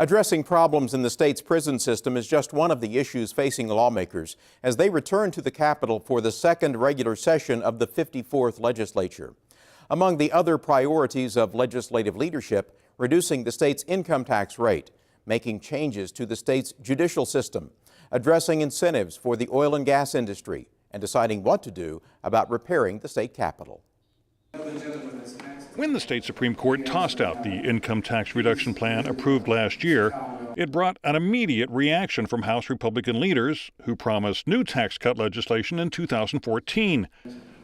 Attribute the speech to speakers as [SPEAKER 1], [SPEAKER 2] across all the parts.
[SPEAKER 1] Addressing problems in the state's prison system is just one of the issues facing lawmakers as they return to the Capitol for the second regular session of the 54th legislature. Among the other priorities of legislative leadership, reducing the state's income tax rate, making changes to the state's judicial system, addressing incentives for the oil and gas industry, and deciding what to do about repairing the state capitol.
[SPEAKER 2] When the state Supreme Court tossed out the income tax reduction plan approved last year, it brought an immediate reaction from House Republican leaders who promised new tax cut legislation in 2014.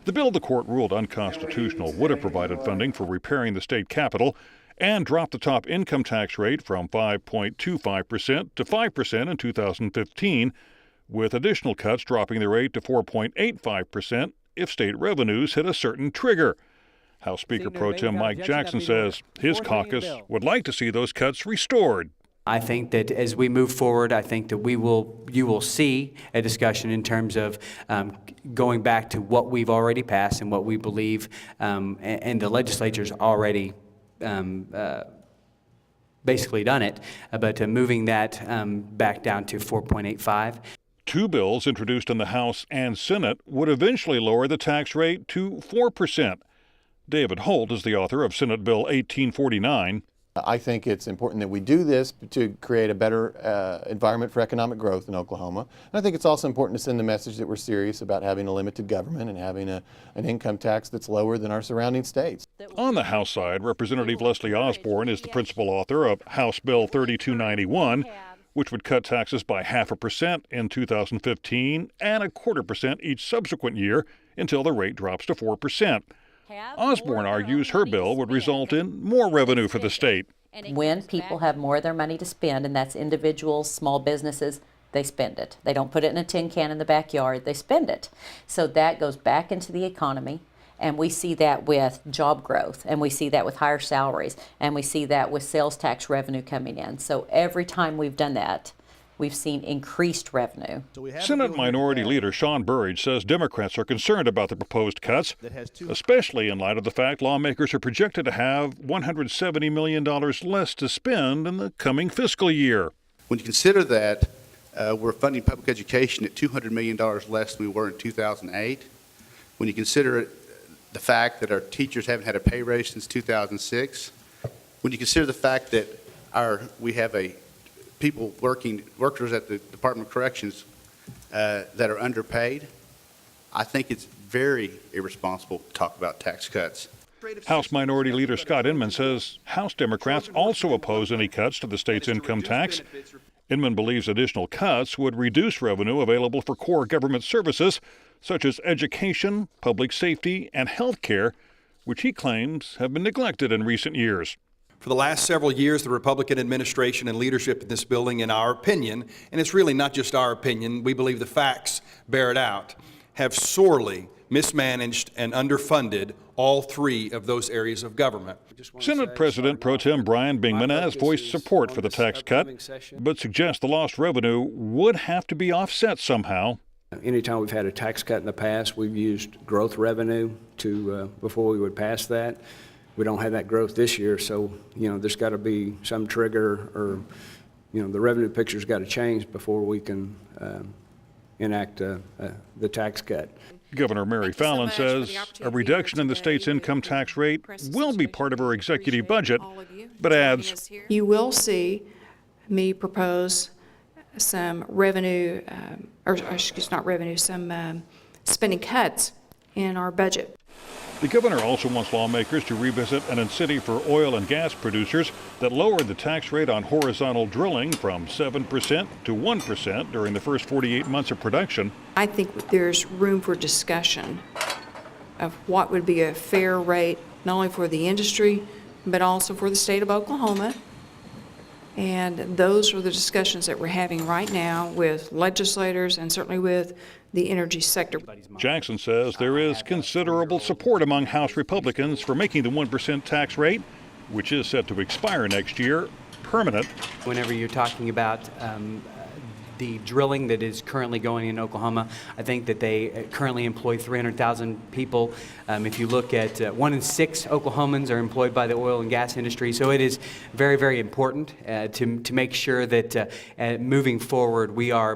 [SPEAKER 2] The bill the court ruled unconstitutional would have provided funding for repairing the state capitol and dropped the top income tax rate from 5.25% to 5% in 2015, with additional cuts dropping the rate to 4.85% if state revenues hit a certain trigger. House Speaker Pro Tem Mike Jackson says his caucus would like to see those cuts restored.
[SPEAKER 3] I think that as we move forward, I think that you will see a discussion in terms of going back to what we've already passed and what we believe, and the legislature's already basically done it, but moving that back down to 4.85.
[SPEAKER 2] Two bills introduced in the House and Senate would eventually lower the tax rate to 4%. David Holt is the author of Senate Bill 1849.
[SPEAKER 4] I think it's important that we do this to create a better environment for economic growth in Oklahoma. And I think it's also important to send the message that we're serious about having a limited government and having an income tax that's lower than our surrounding states.
[SPEAKER 2] On the House side, Representative Leslie Osborne is the principal author of House Bill 3291, which would cut taxes by 0.5% in 2015 and 0.25% each subsequent year until the rate drops to 4%. Osborne argues her bill would result in more revenue for the state.
[SPEAKER 5] When people have more of their money to spend, and that's individuals, small businesses, they spend it. They don't put it in a tin can in the backyard, they spend it. So that goes back into the economy, and we see that with job growth, and we see that with higher salaries, and we see that with sales tax revenue coming in. So every time we've done that, we've seen increased revenue.
[SPEAKER 2] Senate Minority Leader Sean Burridge says Democrats are concerned about the proposed cuts, especially in light of the fact lawmakers are projected to have $170 million less to spend in the coming fiscal year.
[SPEAKER 6] When you consider that we're funding public education at $200 million less than we were in 2008, when you consider the fact that our teachers haven't had a pay raise since 2006, when you consider the fact that we have workers at the Department of Corrections that are underpaid, I think it's very irresponsible to talk about tax cuts.
[SPEAKER 2] House Minority Leader Scott Inman says House Democrats also oppose any cuts to the state's income tax. Inman believes additional cuts would reduce revenue available for core government services such as education, public safety, and health care, which he claims have been neglected in recent years.
[SPEAKER 7] For the last several years, the Republican administration and leadership in this building, in our opinion, and it's really not just our opinion, we believe the facts bear it out, have sorely mismanaged and underfunded all three of those areas of government.
[SPEAKER 2] Senate President Pro Tem Brian Bingman has voiced support for the tax cut, but suggests the lost revenue would have to be offset somehow.
[SPEAKER 8] Anytime we've had a tax cut in the past, we've used growth revenue before we would pass that. We don't have that growth this year, so there's got to be some trigger, or the revenue picture's got to change before we can enact the tax cut.
[SPEAKER 2] Governor Mary Fallin says a reduction in the state's income tax rate will be part of her executive budget, but adds,
[SPEAKER 9] you will see me propose some revenue, some spending cuts in our budget.
[SPEAKER 2] The governor also wants lawmakers to revisit an incentive for oil and gas producers that lowered the tax rate on horizontal drilling from 7% to 1% during the first 48 months of production.
[SPEAKER 9] I think there's room for discussion of what would be a fair rate, not only for the industry, but also for the state of Oklahoma. And those are the discussions that we're having right now with legislators and certainly with the energy sector.
[SPEAKER 2] Jackson says there is considerable support among House Republicans for making the 1% tax rate, which is set to expire next year, permanent.
[SPEAKER 3] Whenever you're talking about the drilling that is currently going in Oklahoma. I think that they currently employ 300,000 people. If you look at 1 in 6 Oklahomans are employed by the oil and gas industry, so it is very, very important to make sure that moving forward we are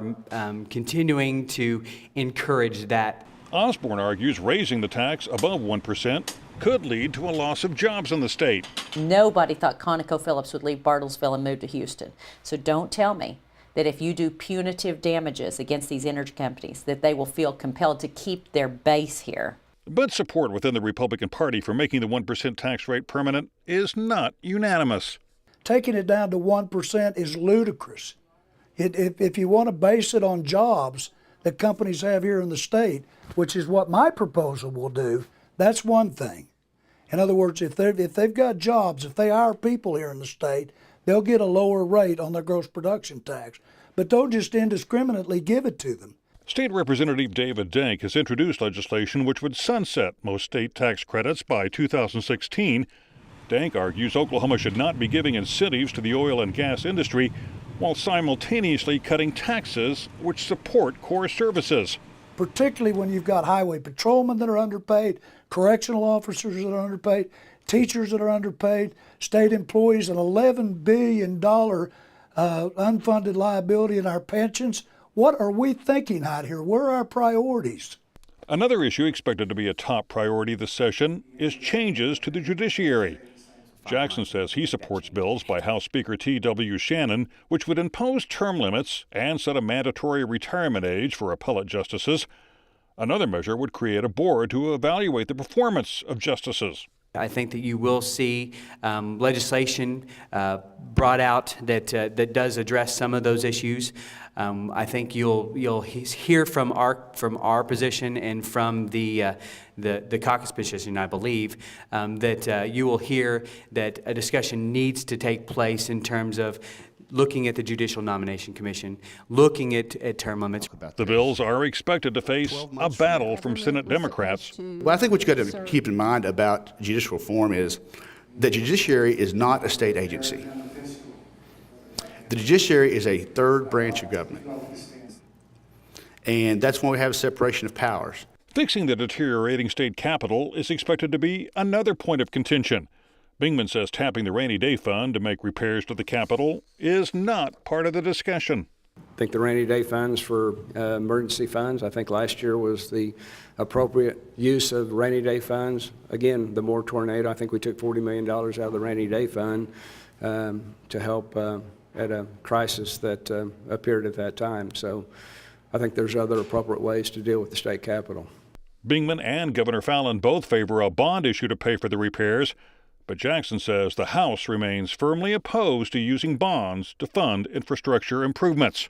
[SPEAKER 3] continuing to encourage that.
[SPEAKER 2] Osborne argues raising the tax above 1% could lead to a loss of jobs in the state.
[SPEAKER 5] Nobody thought ConocoPhillips would leave Bartlesville and move to Houston. So don't tell me that if you do punitive damages against these energy companies, that they will feel compelled to keep their base here.
[SPEAKER 2] But support within the Republican Party for making the 1% tax rate permanent is not unanimous.
[SPEAKER 10] Taking it down to 1% is ludicrous. If you want to base it on jobs that companies have here in the state, which is what my proposal will do, that's one thing. In other words, if they've got jobs, if they hire people here in the state, they'll get a lower rate on their gross production tax. But don't just indiscriminately give it to them.
[SPEAKER 2] State Representative David Dank has introduced legislation which would sunset most state tax credits by 2016. Dank argues Oklahoma should not be giving incentives to the oil and gas industry while simultaneously cutting taxes which support core services.
[SPEAKER 10] Particularly when you've got highway patrolmen that are underpaid, correctional officers that are underpaid, teachers that are underpaid, state employees, an $11 billion unfunded liability in our pensions. What are we thinking out here? Where are our priorities?
[SPEAKER 2] Another issue expected to be a top priority this session is changes to the judiciary. Jackson says he supports bills by House Speaker T.W. Shannon, which would impose term limits and set a mandatory retirement age for appellate justices. Another measure would create a board to evaluate the performance of justices.
[SPEAKER 3] I think that you will see legislation brought out that does address some of those issues. I think you'll hear from our position and from the caucus position, I believe, that you will hear that a discussion needs to take place in terms of looking at the Judicial Nomination Commission, looking at term limits.
[SPEAKER 2] The bills are expected to face a battle from Senate Democrats.
[SPEAKER 6] Well, I think what you got to keep in mind about judicial reform is the judiciary is not a state agency. The judiciary is a third branch of government. And that's when we have a separation of powers.
[SPEAKER 2] Fixing the deteriorating state capitol is expected to be another point of contention. Bingman says tapping the rainy day fund to make repairs to the Capitol is not part of the discussion.
[SPEAKER 8] I think the rainy day funds for emergency funds, I think last year was the appropriate use of rainy day funds. Again, the Moore tornado, I think we took $40 million out of the rainy day fund to help at a crisis that appeared at that time. So I think there's other appropriate ways to deal with the state capitol.
[SPEAKER 2] Bingman and Governor Fallin both favor a bond issue to pay for the repairs. But Jackson says the House remains firmly opposed to using bonds to fund infrastructure improvements.